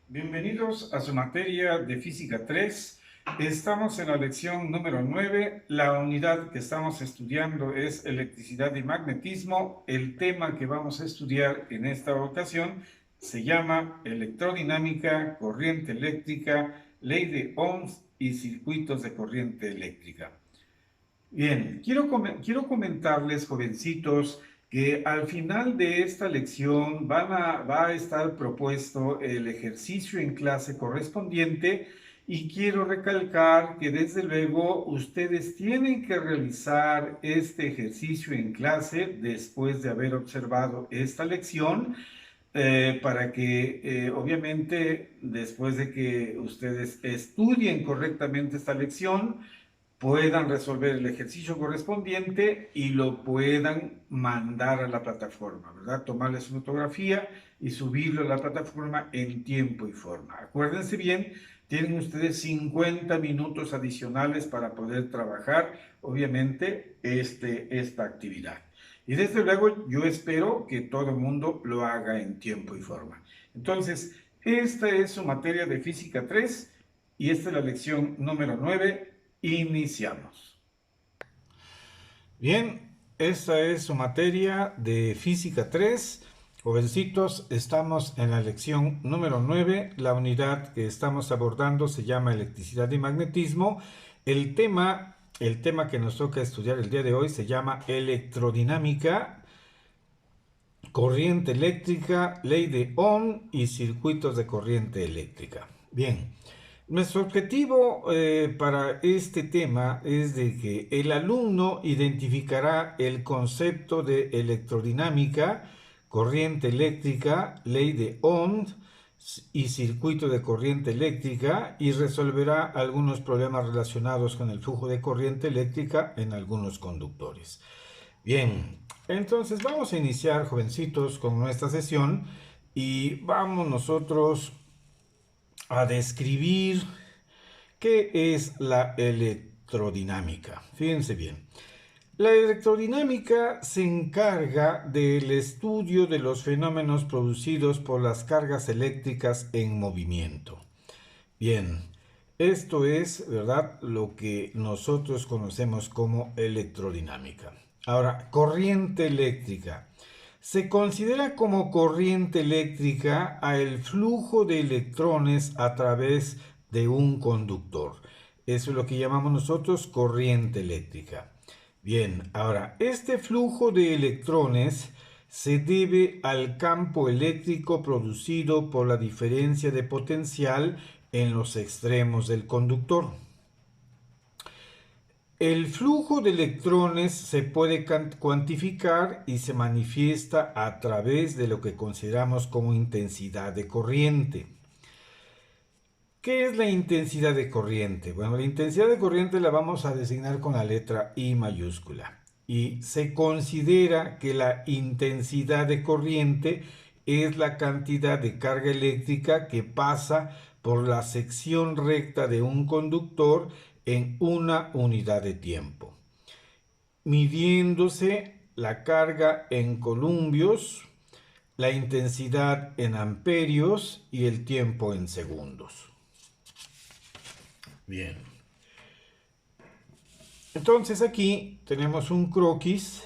Bienvenidos a su materia de Física 3. Estamos en la lección número 9. La unidad que estamos estudiando es electricidad y magnetismo. El tema que vamos a estudiar en esta ocasión se llama electrodinámica, corriente eléctrica, ley de Ohms y circuitos de corriente eléctrica. Bien, quiero comentarles, jovencitos, que al final de esta lección va a estar propuesto el ejercicio en clase correspondiente y quiero recalcar que desde luego ustedes tienen que realizar este ejercicio en clase después de haber observado esta lección para que obviamente después de que ustedes estudien correctamente esta lección, puedan resolver el ejercicio correspondiente y lo puedan mandar a la plataforma, ¿verdad? Tomarle su fotografía y subirlo a la plataforma en tiempo y forma. Acuérdense bien, tienen ustedes 50 minutos adicionales para poder trabajar, obviamente, esta actividad. Y desde luego, yo espero que todo el mundo lo haga en tiempo y forma. Entonces, esta es su materia de Física 3 y esta es la lección número 9. Iniciamos. Bien, esta es su materia de Física 3. Jovencitos, estamos en la lección número 9. La unidad que estamos abordando se llama electricidad y magnetismo. El tema que nos toca estudiar el día de hoy se llama electrodinámica, corriente eléctrica, ley de Ohm y circuitos de corriente eléctrica. Bien. Nuestro objetivo para este tema es de que el alumno identificará el concepto de electrodinámica, corriente eléctrica, ley de Ohm y circuito de corriente eléctrica y resolverá algunos problemas relacionados con el flujo de corriente eléctrica en algunos conductores. Bien, entonces vamos a iniciar, jovencitos, con nuestra sesión y vamos nosotros a describir qué es la electrodinámica. Fíjense bien. La electrodinámica se encarga del estudio de los fenómenos producidos por las cargas eléctricas en movimiento. Bien, esto es, ¿verdad?, lo que nosotros conocemos como electrodinámica. Ahora, corriente eléctrica. Se considera como corriente eléctrica al flujo de electrones a través de un conductor. Eso es lo que llamamos nosotros corriente eléctrica. Bien, ahora, este flujo de electrones se debe al campo eléctrico producido por la diferencia de potencial en los extremos del conductor. El flujo de electrones se puede cuantificar y se manifiesta a través de lo que consideramos como intensidad de corriente. ¿Qué es la intensidad de corriente? Bueno, la intensidad de corriente la vamos a designar con la letra I mayúscula. Y se considera que la intensidad de corriente es la cantidad de carga eléctrica que pasa por la sección recta de un conductor en una unidad de tiempo, midiéndose la carga en columbios, la intensidad en amperios y el tiempo en segundos. Bien. Entonces aquí tenemos un croquis.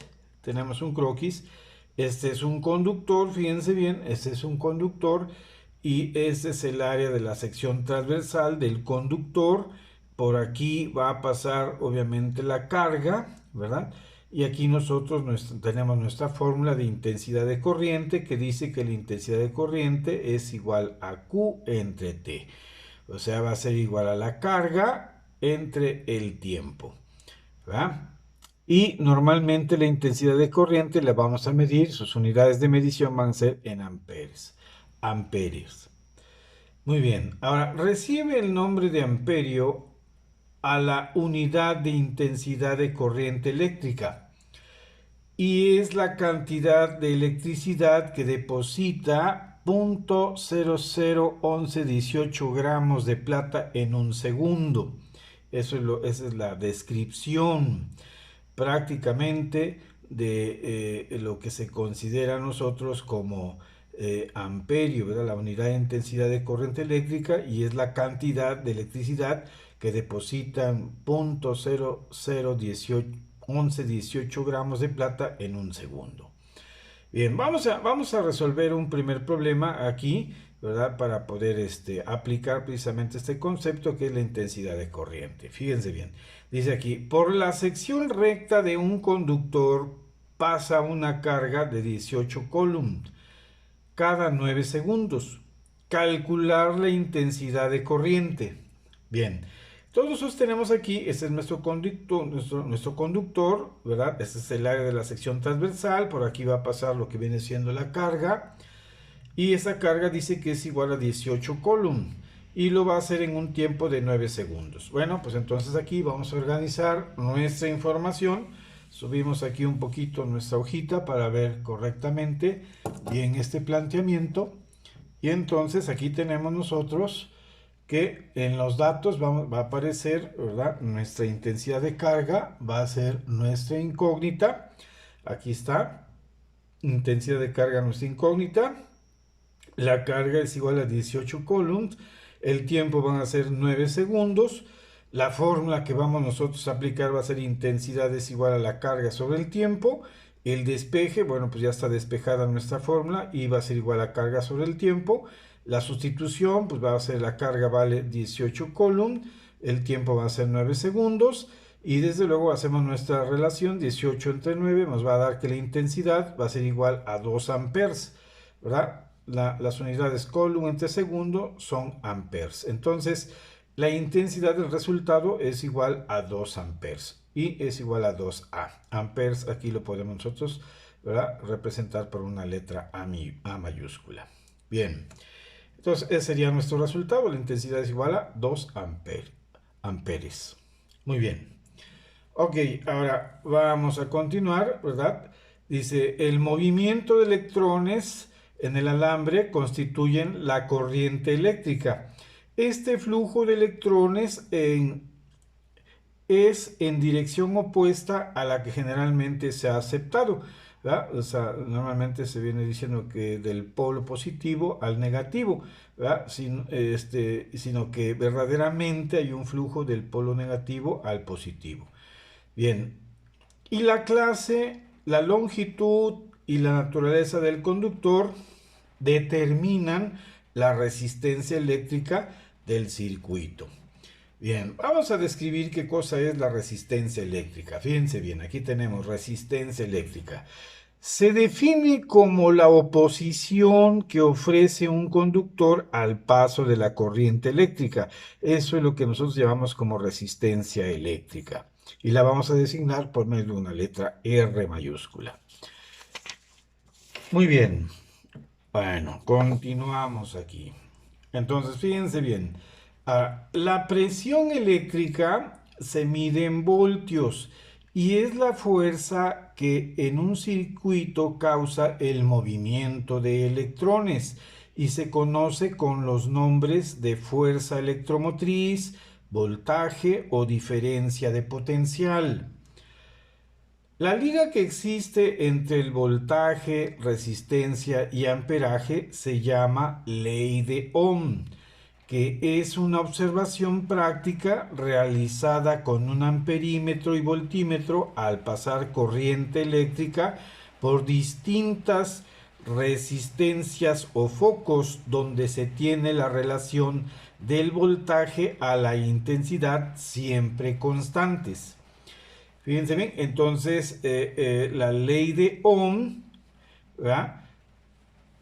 Este es un conductor, fíjense bien, este es un conductor y este es el área de la sección transversal del conductor. Por aquí va a pasar obviamente la carga, ¿verdad? Y aquí nosotros tenemos nuestra fórmula de intensidad de corriente que dice que la intensidad de corriente es igual a Q entre T. O sea, va a ser igual a la carga entre el tiempo, ¿verdad? Y normalmente la intensidad de corriente la vamos a medir, sus unidades de medición van a ser en amperios. Muy bien, ahora recibe el nombre de amperio a la unidad de intensidad de corriente eléctrica y es la cantidad de electricidad que deposita 0.001118 gramos de plata en un segundo. Esa es la descripción prácticamente de lo que se considera nosotros como amperio, ¿verdad? La unidad de intensidad de corriente eléctrica, y es la cantidad de electricidad que depositan 0.001118 gramos de plata en un segundo. Bien, vamos a resolver un primer problema aquí, ¿verdad? Para poder aplicar precisamente este concepto que es la intensidad de corriente. Fíjense bien, dice aquí, por la sección recta de un conductor pasa una carga de 18 coulomb cada 9 segundos. Calcular la intensidad de corriente. Bien, todos nosotros tenemos aquí, este es nuestro conductor, ¿verdad? Este es el área de la sección transversal, por aquí va a pasar lo que viene siendo la carga, y esa carga dice que es igual a 18 coulomb, y lo va a hacer en un tiempo de 9 segundos. Bueno, pues entonces aquí vamos a organizar nuestra información. Subimos aquí un poquito nuestra hojita para ver correctamente bien este planteamiento, y entonces aquí tenemos nosotros que en los datos va a aparecer, ¿verdad? Nuestra intensidad de carga va a ser nuestra incógnita. Aquí está, intensidad de carga nuestra incógnita. La carga es igual a 18 coulombs. El tiempo van a ser 9 segundos. La fórmula que vamos nosotros a aplicar va a ser intensidad es igual a la carga sobre el tiempo. El despeje, bueno, pues ya está despejada nuestra fórmula y va a ser igual a carga sobre el tiempo. La sustitución, pues va a ser la carga vale 18 coulomb, el tiempo va a ser 9 segundos, y desde luego hacemos nuestra relación, 18 entre 9 nos va a dar que la intensidad va a ser igual a 2 amperes, ¿verdad? Las unidades coulomb entre segundo son amperes. Entonces, la intensidad del resultado es igual a 2 amperes y es igual a 2A. Amperes aquí lo podemos nosotros, ¿verdad?, representar por una letra A mayúscula. Bien. Entonces, ese sería nuestro resultado. La intensidad es igual a 2 amperes. Muy bien. Ok, ahora vamos a continuar, ¿verdad? Dice, el movimiento de electrones en el alambre constituyen la corriente eléctrica. Este flujo de electrones es en dirección opuesta a la que generalmente se ha aceptado, ¿verdad? O sea, normalmente se viene diciendo que del polo positivo al negativo, ¿verdad? Sino que verdaderamente hay un flujo del polo negativo al positivo. Bien, y la clase, la longitud y la naturaleza del conductor determinan la resistencia eléctrica del circuito. Bien, vamos a describir qué cosa es la resistencia eléctrica. Fíjense bien, aquí tenemos resistencia eléctrica. Se define como la oposición que ofrece un conductor al paso de la corriente eléctrica. Eso es lo que nosotros llamamos como resistencia eléctrica. Y la vamos a designar por medio de una letra R mayúscula. Muy bien. Bueno, continuamos aquí. Entonces, fíjense bien. La presión eléctrica se mide en voltios y es la fuerza que en un circuito causa el movimiento de electrones y se conoce con los nombres de fuerza electromotriz, voltaje o diferencia de potencial. La liga que existe entre el voltaje, resistencia y amperaje se llama ley de Ohm, que es una observación práctica realizada con un amperímetro y voltímetro al pasar corriente eléctrica por distintas resistencias o focos donde se tiene la relación del voltaje a la intensidad siempre constantes. Fíjense bien, entonces la ley de Ohm, ¿verdad?,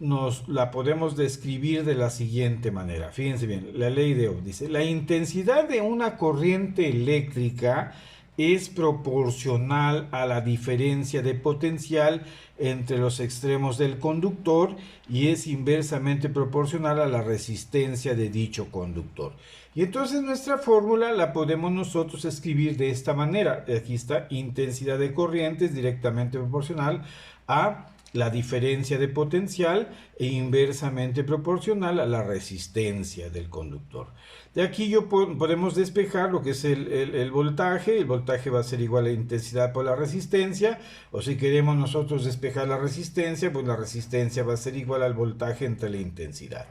nos la podemos describir de la siguiente manera. Fíjense bien, la ley de Ohm dice, la intensidad de una corriente eléctrica es proporcional a la diferencia de potencial entre los extremos del conductor y es inversamente proporcional a la resistencia de dicho conductor. Y entonces nuestra fórmula la podemos nosotros escribir de esta manera. Aquí está, intensidad de corriente es directamente proporcional a la diferencia de potencial e inversamente proporcional a la resistencia del conductor. De aquí podemos despejar lo que es el voltaje. El voltaje va a ser igual a la intensidad por la resistencia, o si queremos nosotros despejar la resistencia, pues la resistencia va a ser igual al voltaje entre la intensidad.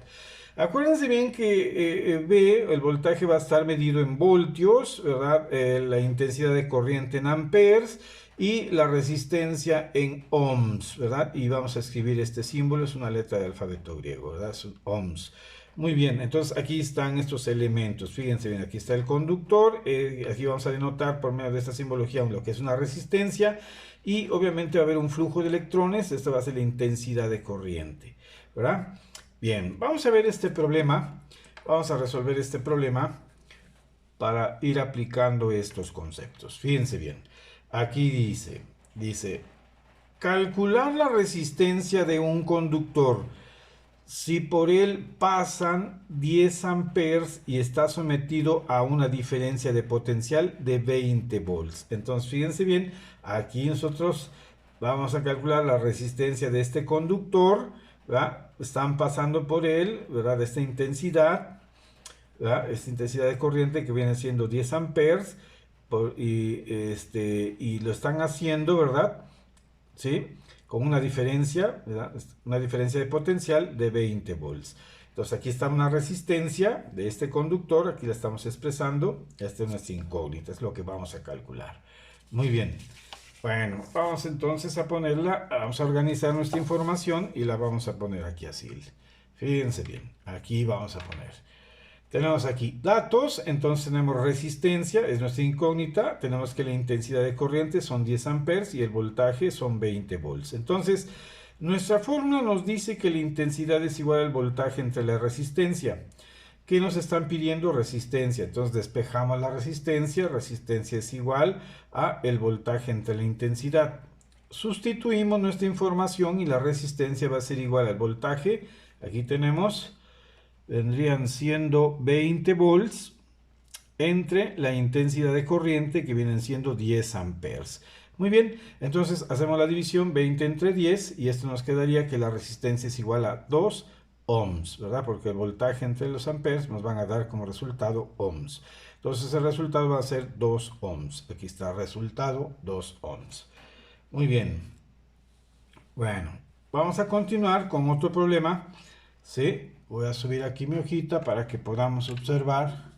Acuérdense bien que B, el voltaje va a estar medido en voltios, ¿verdad? La intensidad de corriente en amperes y la resistencia en ohms, ¿verdad? Y vamos a escribir este símbolo, es una letra del alfabeto griego, ¿verdad? Son ohms. Muy bien, entonces aquí están estos elementos. Fíjense bien, aquí está el conductor. Aquí vamos a denotar por medio de esta simbología lo que es una resistencia. Y obviamente va a haber un flujo de electrones. Esta va a ser la intensidad de corriente, ¿verdad? Bien, vamos a ver este problema. Vamos a resolver este problema para ir aplicando estos conceptos. Fíjense bien. Aquí dice, calcular la resistencia de un conductor si por él pasan 10 amperes y está sometido a una diferencia de potencial de 20 volts. Entonces, fíjense bien, aquí nosotros vamos a calcular la resistencia de este conductor, ¿verdad? Están pasando por él, ¿verdad? Esta intensidad, ¿verdad? Esta intensidad de corriente que viene siendo 10 amperes y lo están haciendo, ¿verdad? ¿Sí? Con una diferencia, ¿verdad? Una diferencia de potencial de 20 volts. Entonces aquí está una resistencia de este conductor, aquí la estamos expresando, esta es nuestra incógnita, es lo que vamos a calcular. Muy bien, bueno, vamos entonces a ponerla, vamos a organizar nuestra información y la vamos a poner aquí así. Fíjense bien, aquí vamos a poner. Tenemos aquí datos, entonces tenemos resistencia, es nuestra incógnita, tenemos que la intensidad de corriente son 10 amperes y el voltaje son 20 volts. Entonces, nuestra fórmula nos dice que la intensidad es igual al voltaje entre la resistencia. ¿Qué nos están pidiendo? Resistencia. Entonces despejamos la resistencia, resistencia es igual a el voltaje entre la intensidad. Sustituimos nuestra información y la resistencia va a ser igual al voltaje. Aquí tenemos... vendrían siendo 20 volts entre la intensidad de corriente que vienen siendo 10 amperes. Muy bien, entonces hacemos la división 20 entre 10 y esto nos quedaría que la resistencia es igual a 2 ohms, ¿verdad? Porque el voltaje entre los amperes nos van a dar como resultado ohms. Entonces el resultado va a ser 2 ohms. Aquí está el resultado, 2 ohms. Muy bien. Bueno, vamos a continuar con otro problema. ¿Sí? Voy a subir aquí mi hojita para que podamos observar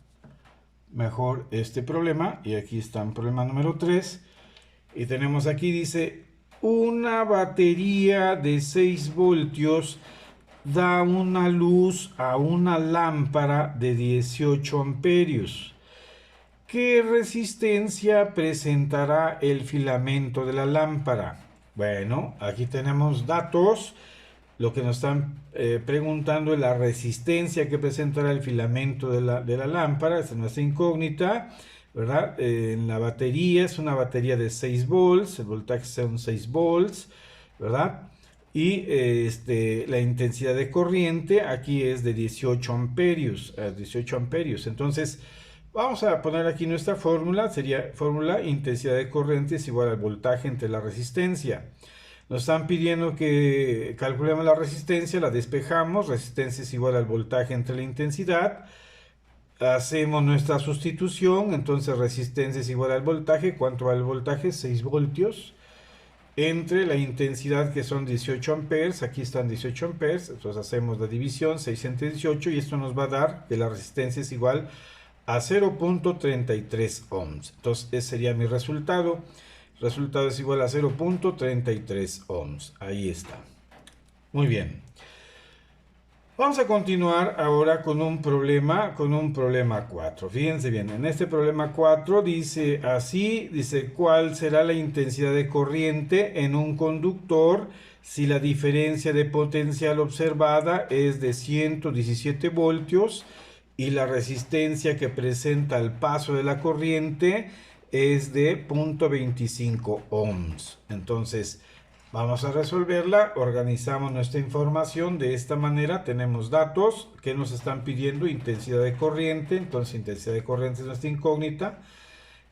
mejor este problema. Y aquí está el problema número 3. Y tenemos aquí, dice, una batería de 6 voltios da una luz a una lámpara de 18 amperios. ¿Qué resistencia presentará el filamento de la lámpara? Bueno, aquí tenemos datos. Lo que nos están preguntando es la resistencia que presentará el filamento de la lámpara. Esta es nuestra incógnita, ¿verdad? En la batería es una batería de 6 volts, el voltaje son 6 volts, ¿verdad? Y la intensidad de corriente aquí es de 18 amperios, 18 amperios. Entonces, vamos a poner aquí nuestra fórmula, sería fórmula intensidad de corriente es igual al voltaje entre la resistencia. Nos están pidiendo que calculemos la resistencia, la despejamos, resistencia es igual al voltaje entre la intensidad. Hacemos nuestra sustitución, entonces resistencia es igual al voltaje. ¿Cuánto vale el voltaje? 6 voltios. Entre la intensidad que son 18 amperes, aquí están 18 amperes, entonces hacemos la división, 6 entre 18 y esto nos va a dar que la resistencia es igual a 0.33 ohms. Entonces ese sería mi resultado. El resultado es igual a 0.33 ohms. Ahí está. Muy bien. Vamos a continuar ahora con un problema 4. Fíjense bien, en este problema 4 dice así, dice ¿cuál será la intensidad de corriente en un conductor si la diferencia de potencial observada es de 117 voltios y la resistencia que presenta el paso de la corriente es de 0.25 ohms? Entonces, vamos a resolverla, organizamos nuestra información de esta manera, tenemos datos que nos están pidiendo intensidad de corriente, entonces intensidad de corriente es nuestra incógnita,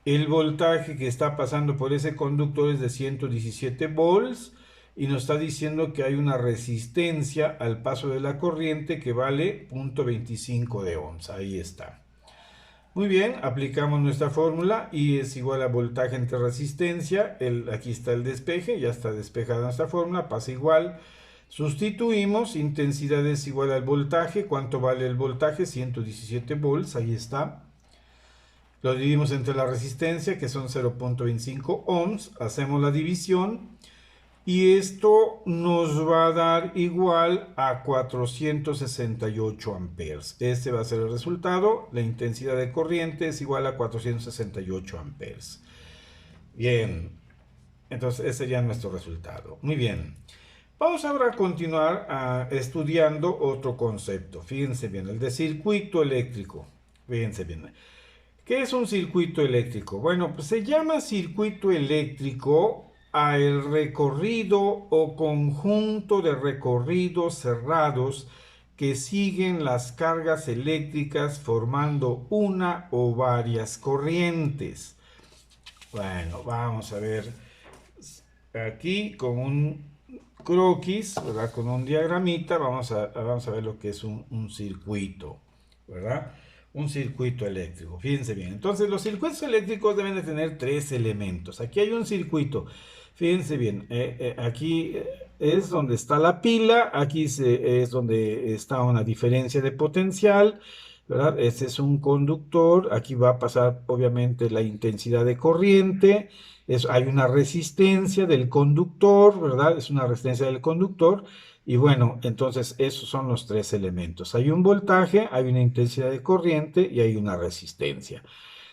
el voltaje que está pasando por ese conductor es de 117 volts y nos está diciendo que hay una resistencia al paso de la corriente que vale 0.25 de ohms. Ahí está. Muy bien, aplicamos nuestra fórmula, I es igual a voltaje entre resistencia, aquí está el despeje, ya está despejada nuestra fórmula, pasa igual. Sustituimos, intensidad es igual al voltaje, ¿cuánto vale el voltaje? 117 volts, ahí está. Lo dividimos entre la resistencia, que son 0.25 ohms, hacemos la división y esto nos va a dar igual a 468 amperes. Este va a ser el resultado. La intensidad de corriente es igual a 468 amperes. Bien, entonces ese sería nuestro resultado. Muy bien. Vamos ahora a continuar estudiando otro concepto. Fíjense bien, el de circuito eléctrico. Fíjense bien. ¿Qué es un circuito eléctrico? Bueno, pues se llama circuito eléctrico a el recorrido o conjunto de recorridos cerrados que siguen las cargas eléctricas formando una o varias corrientes. Bueno, vamos a ver aquí con un croquis, ¿verdad? Con un diagramita, vamos a ver lo que es un circuito, ¿verdad? Un circuito eléctrico, fíjense bien. Entonces los circuitos eléctricos deben de tener tres elementos. Aquí hay un circuito, fíjense bien, aquí es donde está la pila, aquí es donde está una diferencia de potencial, ¿verdad? Este es un conductor, aquí va a pasar obviamente la intensidad de corriente, hay una resistencia del conductor, ¿verdad? Es una resistencia del conductor. Y bueno, entonces esos son los tres elementos. Hay un voltaje, hay una intensidad de corriente y hay una resistencia.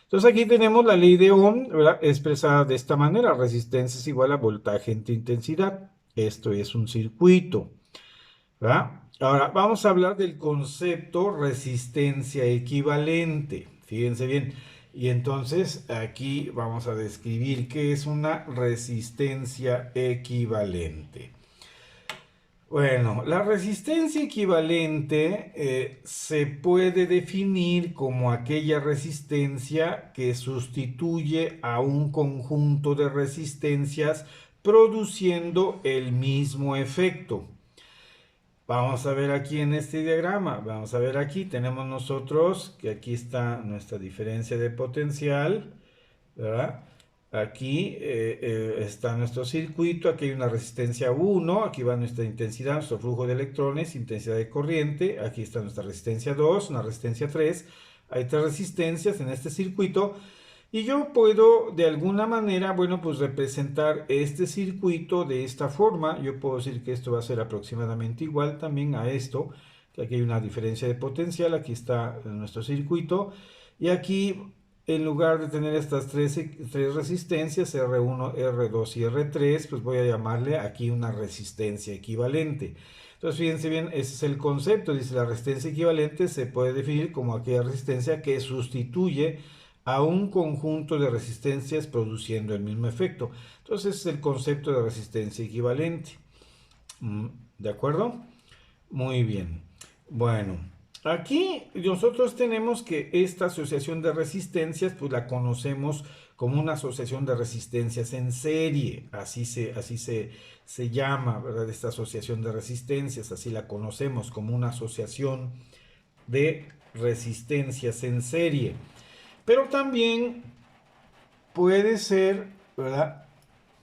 Entonces aquí tenemos la ley de Ohm, ¿verdad? Expresada de esta manera. Resistencia es igual a voltaje entre intensidad. Esto es un circuito, ¿verdad? Ahora vamos a hablar del concepto resistencia equivalente. Fíjense bien. Y entonces aquí vamos a describir qué es una resistencia equivalente. Bueno, la resistencia equivalente se puede definir como aquella resistencia que sustituye a un conjunto de resistencias produciendo el mismo efecto. Vamos a ver aquí en este diagrama, vamos a ver aquí, tenemos nosotros que aquí está nuestra diferencia de potencial, ¿verdad? Aquí está nuestro circuito, aquí hay una resistencia 1, aquí va nuestra intensidad, nuestro flujo de electrones, intensidad de corriente, aquí está nuestra resistencia 2, una resistencia 3, hay tres resistencias en este circuito y yo puedo de alguna manera, bueno, pues representar este circuito de esta forma. Yo puedo decir que esto va a ser aproximadamente igual también a esto, que aquí hay una diferencia de potencial, aquí está nuestro circuito y aquí en lugar de tener estas tres resistencias, R1, R2 y R3, pues voy a llamarle aquí una resistencia equivalente. Entonces, fíjense bien, ese es el concepto. Dice, la resistencia equivalente se puede definir como aquella resistencia que sustituye a un conjunto de resistencias produciendo el mismo efecto. Entonces, es el concepto de resistencia equivalente. ¿De acuerdo? Muy bien. Bueno. Aquí nosotros tenemos que esta asociación de resistencias, pues la conocemos como una asociación de resistencias en serie, así se llama, ¿verdad? Esta asociación de resistencias, así la conocemos como una asociación de resistencias en serie. Pero también puede ser, ¿verdad?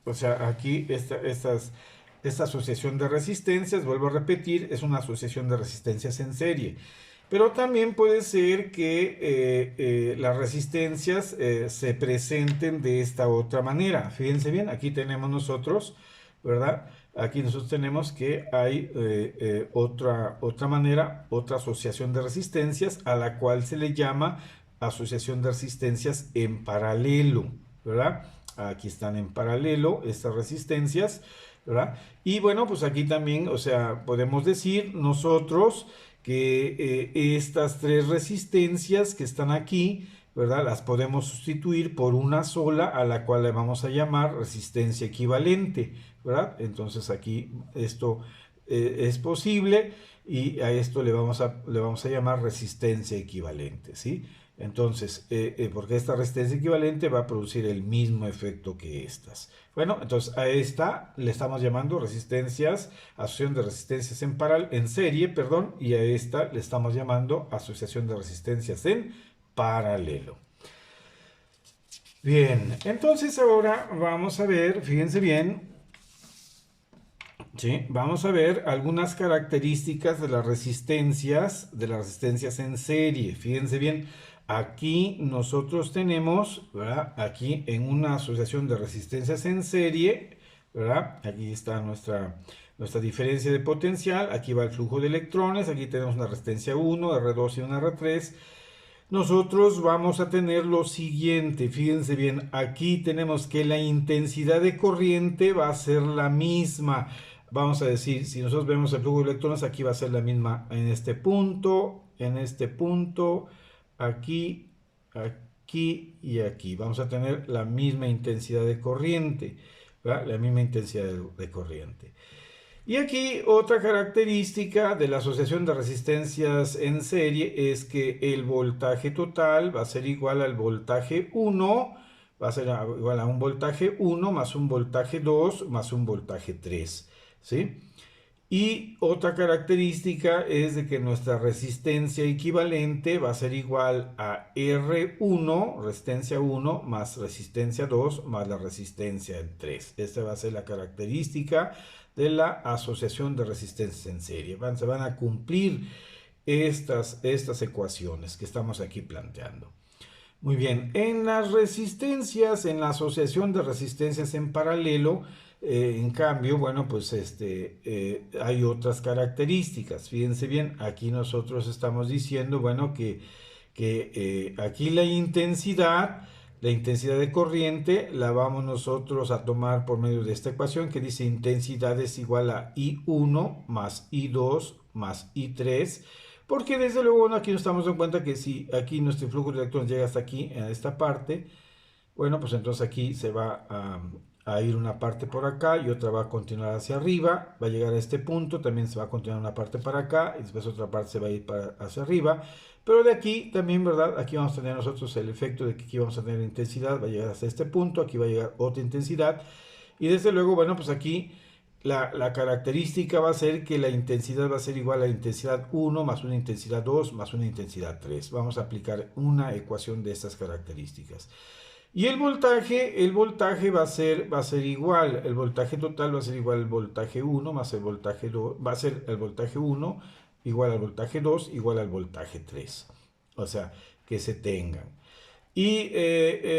O sea, aquí esta asociación de resistencias, vuelvo a repetir, es una asociación de resistencias en serie. Pero también puede ser que las resistencias se presenten de esta otra manera. Fíjense bien, aquí tenemos nosotros, ¿verdad? Aquí nosotros tenemos que hay otra manera, otra asociación de resistencias a la cual se le llama asociación de resistencias en paralelo, ¿verdad? Aquí están en paralelo estas resistencias, ¿verdad? Y bueno, pues aquí también, o sea, podemos decir nosotros que estas tres resistencias que están aquí, ¿verdad? Las podemos sustituir por una sola a la cual le vamos a llamar resistencia equivalente, ¿verdad? Entonces aquí esto es posible y a esto le vamos a llamar resistencia equivalente, ¿sí? Entonces, porque esta resistencia equivalente va a producir el mismo efecto que estas. Bueno, entonces a esta le estamos llamando resistencias, asociación de resistencias en serie, perdón, y a esta le estamos llamando asociación de resistencias en paralelo. Bien, entonces ahora vamos a ver, fíjense bien, ¿sí? Vamos a ver algunas características de las resistencias en serie. Fíjense bien, aquí nosotros tenemos, ¿verdad? Aquí en una asociación de resistencias en serie, ¿verdad? Aquí está nuestra diferencia de potencial, aquí va el flujo de electrones, aquí tenemos una resistencia 1, R2 y una R3. Nosotros vamos a tener lo siguiente, fíjense bien, aquí tenemos que la intensidad de corriente va a ser la misma. Vamos a decir, si nosotros vemos el flujo de electrones, aquí va a ser la misma en este punto, aquí, aquí y aquí. Vamos a tener la misma intensidad de corriente, ¿verdad? La misma intensidad de corriente. Y aquí otra característica de la asociación de resistencias en serie es que el voltaje total va a ser igual al voltaje 1, va a ser igual a un voltaje 1 más un voltaje 2 más un voltaje 3, ¿sí? Y otra característica es de que nuestra resistencia equivalente va a ser igual a R1, resistencia 1, más resistencia 2, más la resistencia 3. Esta va a ser la característica de la asociación de resistencias en serie. Se van a cumplir estas ecuaciones que estamos aquí planteando. Muy bien, en las resistencias, en la asociación de resistencias en paralelo, en cambio, bueno, pues hay otras características. Fíjense bien, aquí nosotros estamos diciendo, bueno, que aquí la intensidad de corriente la vamos nosotros a tomar por medio de esta ecuación que dice intensidad es igual a I1 más I2 más I3. Porque desde luego, bueno, aquí nos estamos dando cuenta que si aquí nuestro flujo de electrones llega hasta aquí, en esta parte, bueno, pues entonces aquí se va a ir una parte por acá y otra va a continuar hacia arriba, va a llegar a este punto, también se va a continuar una parte para acá y después otra parte se va a ir hacia arriba. Pero de aquí también, ¿verdad? Aquí vamos a tener nosotros el efecto de que aquí vamos a tener intensidad, va a llegar hasta este punto, aquí va a llegar otra intensidad. Y desde luego, bueno, pues aquí la característica va a ser que la intensidad va a ser igual a la intensidad 1 más una intensidad 2 más una intensidad 3. Vamos a aplicar una ecuación de estas características. Y el voltaje va a ser igual, el voltaje total va a ser igual al voltaje 1 más el voltaje 2, va a ser el voltaje 1 igual al voltaje 2 igual al voltaje 3. O sea, que se tengan. Y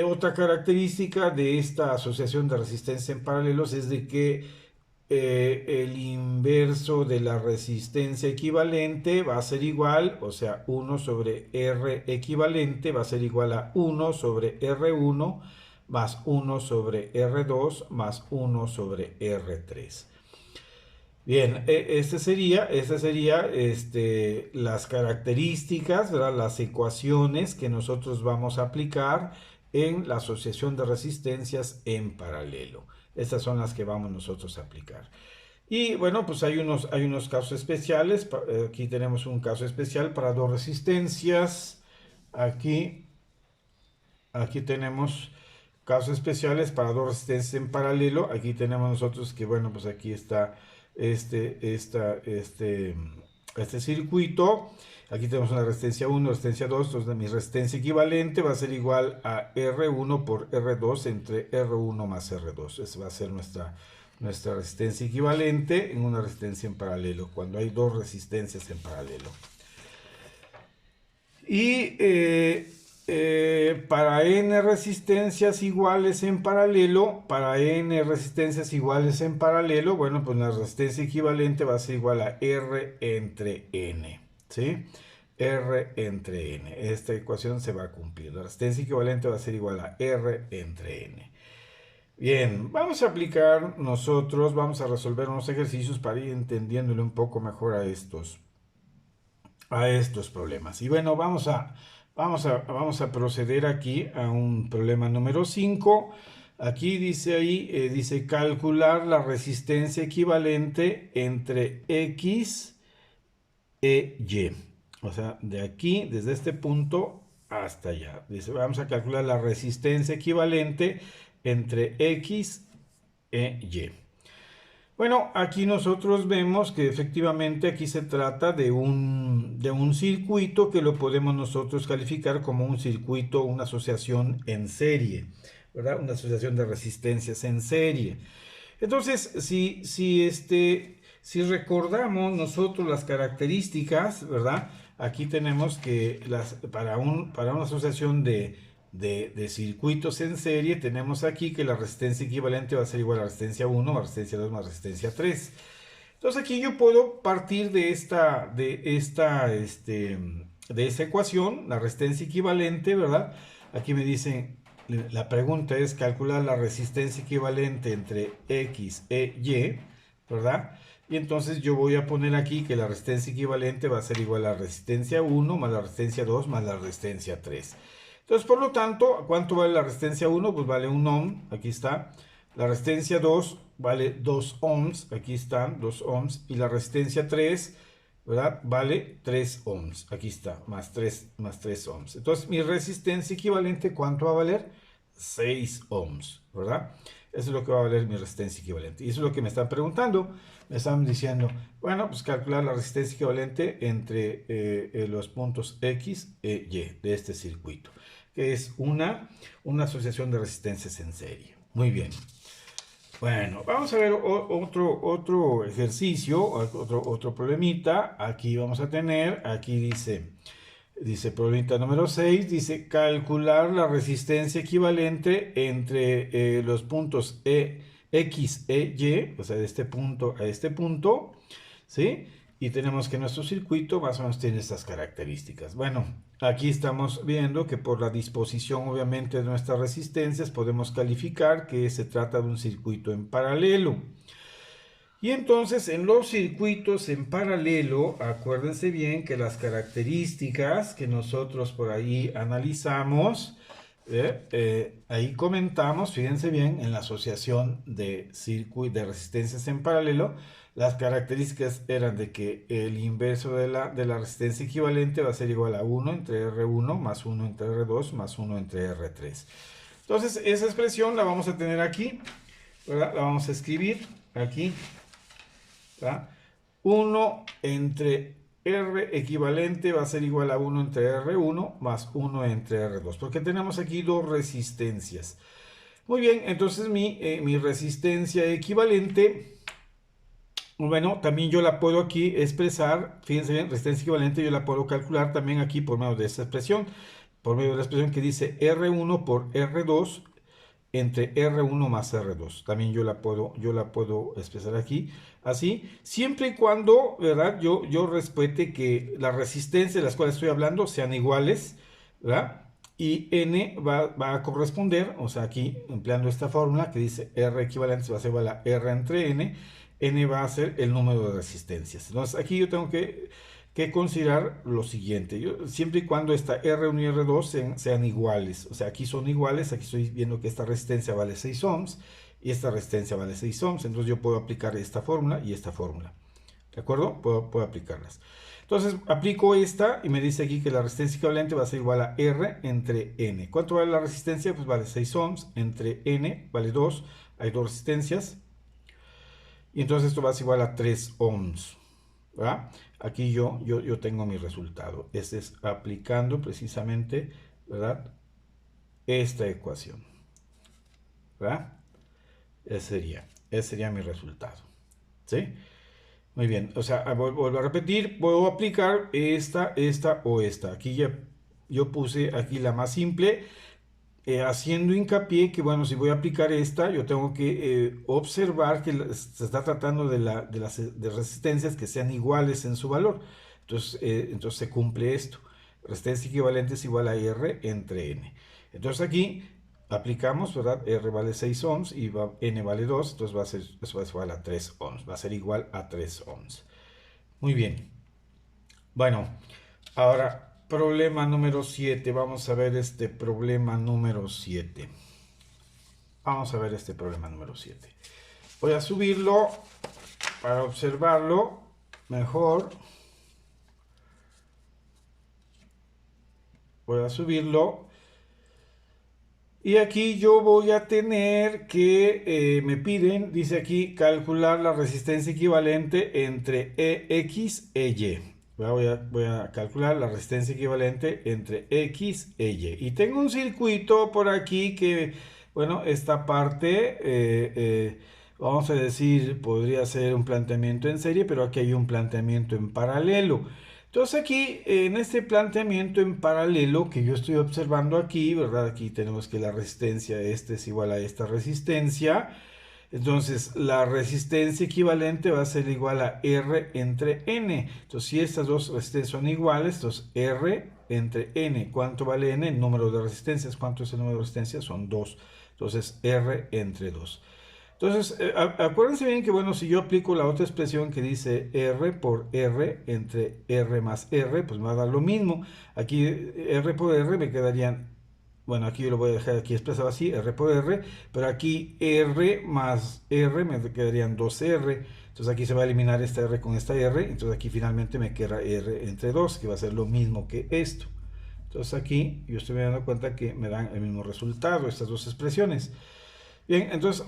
otra característica de esta asociación de resistencia en paralelos es de que el inverso de la resistencia equivalente va a ser igual, o sea, 1 sobre R equivalente va a ser igual a 1 sobre R1 más 1 sobre R2 más 1 sobre R3. Bien, estas serían las características, ¿verdad? Las ecuaciones que nosotros vamos a aplicar en la asociación de resistencias en paralelo. Estas son las que vamos nosotros a aplicar. Y bueno, pues hay unos casos especiales. Aquí tenemos un caso especial para dos resistencias. Aquí tenemos casos especiales para dos resistencias en paralelo. Aquí tenemos nosotros que, bueno, pues aquí está este circuito. Aquí tenemos una resistencia 1, resistencia 2. Entonces mi resistencia equivalente va a ser igual a R1 por R2 entre R1 más R2. Esa va a ser nuestra resistencia equivalente en una resistencia en paralelo, cuando hay dos resistencias en paralelo. Y para n resistencias iguales en paralelo, bueno, pues la resistencia equivalente va a ser igual a R entre N, ¿sí? R entre N. Esta ecuación se va a cumplir. La resistencia equivalente va a ser igual a R entre N. Bien, vamos a resolver unos ejercicios para ir entendiéndole un poco mejor a estos problemas. Y bueno, vamos a proceder aquí a un problema número 5. Aquí dice calcular la resistencia equivalente entre X e Y. O sea, de aquí, desde este punto hasta allá. Dice, vamos a calcular la resistencia equivalente entre X e Y. Bueno, aquí nosotros vemos que efectivamente aquí se trata de un circuito que lo podemos nosotros calificar como un circuito, una asociación en serie, ¿verdad? Una asociación de resistencias en serie. Entonces, si recordamos nosotros las características, ¿verdad? Aquí tenemos que para una asociación de circuitos en serie, tenemos aquí que la resistencia equivalente va a ser igual a resistencia 1 más resistencia 2 más resistencia 3. Entonces aquí yo puedo partir de esta ecuación, la resistencia equivalente, ¿verdad? Aquí me dicen, la pregunta es calcular la resistencia equivalente entre X e Y, ¿verdad? Y entonces yo voy a poner aquí que la resistencia equivalente va a ser igual a la resistencia 1 más la resistencia 2 más la resistencia 3. Entonces, por lo tanto, ¿cuánto vale la resistencia 1? Pues vale 1 ohm, aquí está. La resistencia 2 vale 2 ohms, aquí están 2 ohms. Y la resistencia 3, ¿verdad? Vale 3 ohms, aquí está, más 3 ohms. Entonces, mi resistencia equivalente, ¿cuánto va a valer? 6 ohms, ¿verdad? Eso es lo que va a valer mi resistencia equivalente. Y eso es lo que me están preguntando. Me están diciendo, bueno, pues calcular la resistencia equivalente entre los puntos X e Y de este circuito, que es una asociación de resistencias en serie. Muy bien. Bueno, vamos a ver otro ejercicio, otro problemita. Aquí vamos a tener, aquí dice problemita número 6, dice calcular la resistencia equivalente entre los puntos X e Y, o sea, de este punto a este punto, ¿sí? Y tenemos que nuestro circuito más o menos tiene estas características. Bueno, aquí estamos viendo que por la disposición obviamente de nuestras resistencias podemos calificar que se trata de un circuito en paralelo. Y entonces en los circuitos en paralelo, acuérdense bien que las características que nosotros por ahí analizamos, ahí comentamos, fíjense bien, en la asociación de resistencias en paralelo, las características eran de que el inverso de la resistencia equivalente va a ser igual a 1 entre R1 más 1 entre R2 más 1 entre R3. Entonces esa expresión la vamos a tener aquí, ¿verdad? La vamos a escribir aquí. 1 entre R equivalente va a ser igual a 1 entre R1 más 1 entre R2, porque tenemos aquí dos resistencias. Muy bien, entonces mi resistencia equivalente, bueno, también yo la puedo aquí expresar, fíjense bien, resistencia equivalente yo la puedo calcular también aquí por medio de esta expresión, por medio de la expresión que dice R1 por R2 entre R1 más R2. También yo la puedo expresar aquí, así, siempre y cuando, ¿verdad? Yo respete que las resistencias de las cuales estoy hablando sean iguales, ¿verdad? Y N va a corresponder, o sea, aquí empleando esta fórmula que dice R equivalente va a ser igual a R entre N, N va a ser el número de resistencias. Entonces, aquí yo tengo que considerar lo siguiente, siempre y cuando esta R1 y R2 sean iguales, o sea, aquí son iguales, aquí estoy viendo que esta resistencia vale 6 ohms y esta resistencia vale 6 ohms, entonces yo puedo aplicar esta fórmula y esta fórmula, ¿de acuerdo? Puedo aplicarlas. Entonces aplico esta y me dice aquí que la resistencia equivalente va a ser igual a R entre N. ¿Cuánto vale la resistencia? Pues vale 6 ohms entre N, vale 2, hay dos resistencias, y entonces esto va a ser igual a 3 ohms. ¿verdad? Aquí yo tengo mi resultado. Este es aplicando precisamente, ¿verdad? Esta ecuación. ¿Verdad? Ese sería mi resultado. ¿Sí? Muy bien. O sea, vuelvo a repetir, puedo aplicar esta o esta. Aquí ya yo puse aquí la más simple. Haciendo hincapié que, bueno, si voy a aplicar esta, yo tengo que observar que se está tratando de resistencias que sean iguales en su valor. Entonces se cumple esto. Resistencia equivalente es igual a R entre N. Entonces aquí aplicamos, ¿verdad? R vale 6 ohms y N vale 2, entonces eso va a ser igual a 3 ohms. Va a ser igual a 3 ohms. Muy bien. Bueno, ahora... Problema número 7. Vamos a ver este problema número 7. Vamos a ver este problema número 7. Voy a subirlo para observarlo mejor. voy a subirlo. Y aquí yo voy a tener que, me piden, dice aquí, calcular la resistencia equivalente entre X e Y. Voy a calcular la resistencia equivalente entre X e Y. Y tengo un circuito por aquí que, bueno, esta parte, vamos a decir, podría ser un planteamiento en serie, pero aquí hay un planteamiento en paralelo. Entonces aquí, en este planteamiento en paralelo que yo estoy observando aquí, ¿verdad? Aquí tenemos que la resistencia esta es igual a esta resistencia. Entonces, la resistencia equivalente va a ser igual a R entre N. Entonces, si estas dos resistencias son iguales, entonces R entre N. ¿Cuánto vale N? El número de resistencias. ¿Cuánto es el número de resistencias? Son 2. Entonces, R entre 2. Entonces, acuérdense bien que, bueno, si yo aplico la otra expresión que dice R por R entre R más R, pues me va a dar lo mismo. Aquí R por R me quedarían, bueno, aquí yo lo voy a dejar aquí expresado así, R por R, pero aquí R más R me quedarían 2R. Entonces aquí se va a eliminar esta R con esta R, entonces aquí finalmente me queda R entre 2, que va a ser lo mismo que esto. Entonces aquí yo estoy dando cuenta que me dan el mismo resultado, estas dos expresiones. Bien, entonces,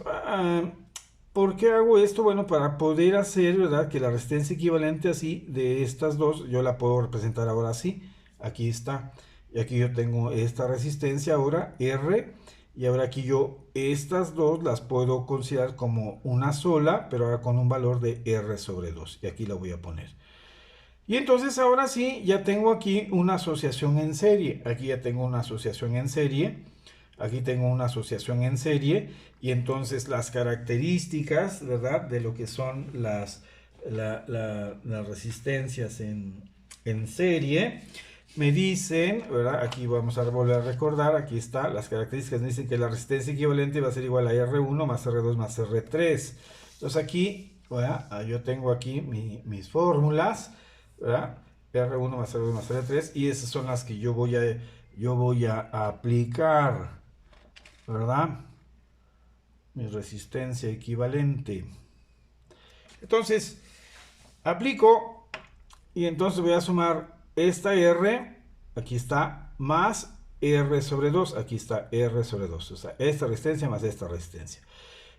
¿por qué hago esto? Bueno, para poder hacer, ¿verdad? Que la resistencia equivalente así de estas dos, yo la puedo representar ahora así. Aquí está. Y aquí yo tengo esta resistencia ahora, R. Y ahora aquí yo estas dos las puedo considerar como una sola, pero ahora con un valor de R sobre 2. Y aquí la voy a poner. Y entonces ahora sí, ya tengo aquí una asociación en serie. Aquí ya tengo una asociación en serie. Aquí tengo una asociación en serie. Y entonces las características, ¿verdad? De lo que son las resistencias en serie. Me dicen, ¿verdad? Aquí vamos a volver a recordar. Aquí está. Las características me dicen que la resistencia equivalente va a ser igual a R1 más R2 más R3. Entonces aquí, ¿verdad? Yo tengo aquí mis fórmulas, ¿verdad? R1 más R2 más R3, y esas son las que yo voy a aplicar, ¿verdad? Mi resistencia equivalente. Entonces, aplico y entonces voy a sumar esta R, aquí está, más R sobre 2, aquí está R sobre 2, o sea, esta resistencia más esta resistencia.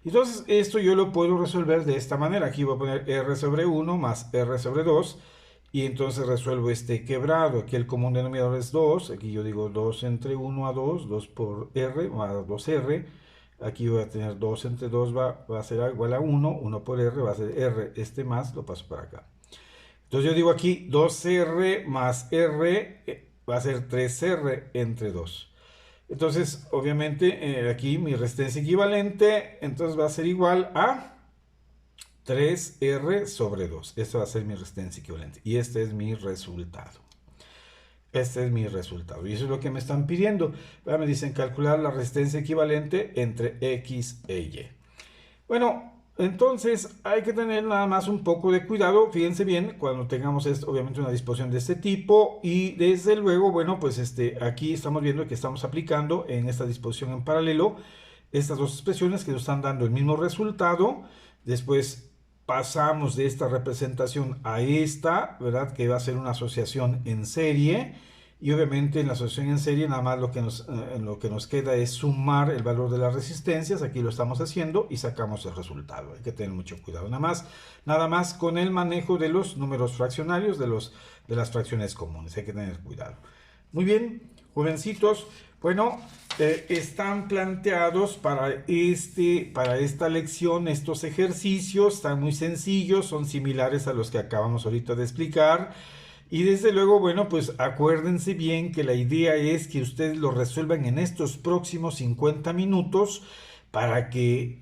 Entonces, esto yo lo puedo resolver de esta manera. Aquí voy a poner R sobre 1 más R sobre 2. Y entonces resuelvo este quebrado. Aquí el común denominador es 2. Aquí yo digo 2 entre 1 a 2. 2 por R más 2R. Aquí voy a tener 2 entre 2 va a ser igual a 1. 1 por R va a ser R. Este más lo paso para acá. Entonces yo digo aquí 2R más R va a ser 3R entre 2. Entonces, obviamente, aquí mi resistencia equivalente, entonces va a ser igual a 3R sobre 2. Esta va a ser mi resistencia equivalente. Y este es mi resultado. Este es mi resultado. Y eso es lo que me están pidiendo. Me dicen calcular la resistencia equivalente entre X e Y. Bueno, entonces hay que tener nada más un poco de cuidado. Fíjense bien, cuando tengamos obviamente una disposición de este tipo. Y desde luego, bueno, pues aquí estamos viendo que estamos aplicando en esta disposición en paralelo estas dos expresiones que nos están dando el mismo resultado. Después pasamos de esta representación a esta, ¿verdad? Que va a ser una asociación en serie. Y obviamente en la asociación en serie nada más lo que nos queda es sumar el valor de las resistencias. Aquí lo estamos haciendo y sacamos el resultado. Hay que tener mucho cuidado. Nada más con el manejo de los números fraccionarios, de las fracciones comunes. Hay que tener cuidado. Muy bien, jovencitos. Bueno, están planteados para esta lección estos ejercicios. Están muy sencillos, son similares a los que acabamos ahorita de explicar. Y desde luego, bueno, pues acuérdense bien que la idea es que ustedes lo resuelvan en estos próximos 50 minutos para que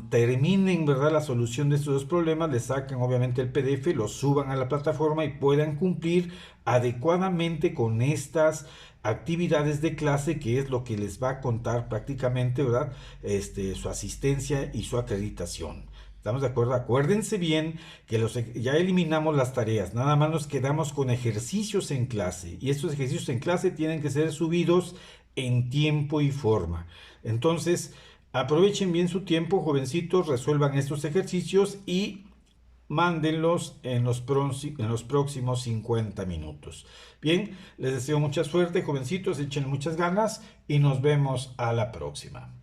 terminen, ¿verdad?, la solución de estos dos problemas, le saquen obviamente el PDF, lo suban a la plataforma y puedan cumplir adecuadamente con estas actividades de clase, que es lo que les va a contar prácticamente, ¿verdad?, su asistencia y su acreditación. ¿Estamos de acuerdo? Acuérdense bien que ya eliminamos las tareas, nada más nos quedamos con ejercicios en clase, y estos ejercicios en clase tienen que ser subidos en tiempo y forma. Entonces, aprovechen bien su tiempo, jovencitos, resuelvan estos ejercicios y mándenlos en los próximos 50 minutos. Bien, les deseo mucha suerte, jovencitos, echen muchas ganas y nos vemos a la próxima.